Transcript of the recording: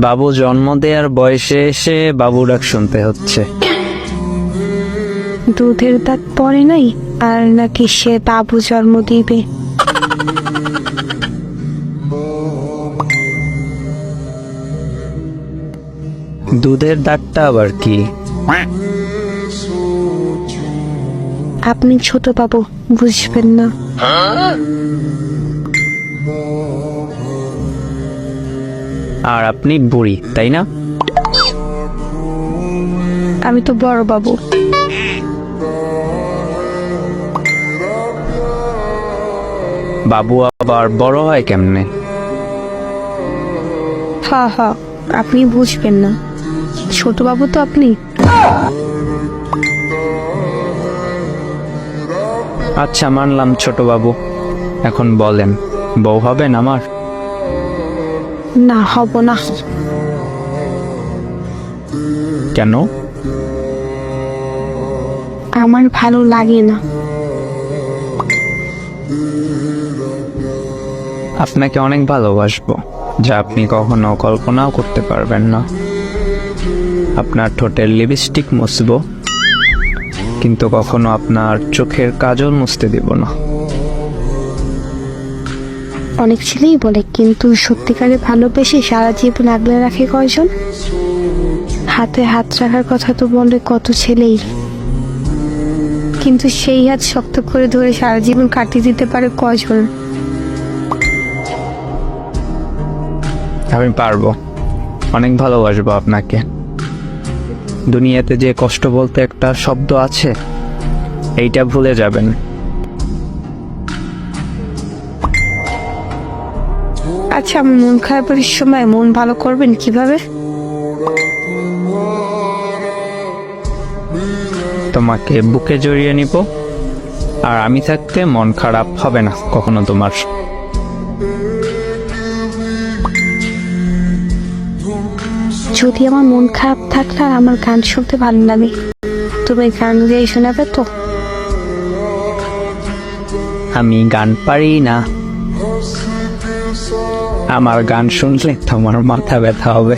বাবু জন্ম দেওয়ার বয়সে এসে বাবু ডাক শুনতে হচ্ছে। দুধের দাঁত পড়ে নাই আর নাকি সে বাবু জন্ম দিবে? দুধের দাঁতটা আবার কি? আপনি ছোট বাবু, বুঝবেন না। আর আপনি বুড়ি, তাই না? আমি তো বড় বাবু। বাবু আবার বড় হয় কেমনে? হা হা, আপনি বুঝবেন না। ছোট বাবু তো আপনি। আচ্ছা, মানলাম ছোট বাবু। এখন বলেন, বউ হবেন আমার? না, হব না। কেন? আমার ভালো লাগে না। আপনাকে অনেক ভালোবাসবো, যা আপনি কখনো কল্পনাও করতে পারবেন না। আপনার ঠোঁটের লিপস্টিক মুছবো, কিন্তু কখনো আপনার চোখের কাজল মুছতে দিব না। অনেক ছেলেই বলে, কিন্তু সত্যিকারে ভালোবেসে সারা জীবন আগলে রাখে কয়জন? হাতে হাত রাখার কথা তো বলে কত ছেলেই, কিন্তু সেই হাত শক্ত করে ধরে সারা জীবন কাটিয়ে দিতে পারে কয়জন? আমি পারবো, অনেক ভালোবাসবো আপনাকে। দুনিয়াতে যে কষ্ট বলতে একটা শব্দ আছে, এইটা ভুলে যাবেন। আচ্ছা, আমি মন খারাপের সময় মন ভালো করবেন কিভাবে? তোমাকে বুকে জড়িয়ে নিব, আর আমি থাকতে মন খারাপ হবে না কখনো তোমার। যদি আমার মন খারাপ থাকলে আর আমার গান শুনতে ভালো লাগে, তুমি গান দিয়ে শোনাবে তো? আমি গান পারি না, আমার গান শুনলে তোমার মাথা ব্যথা হবে।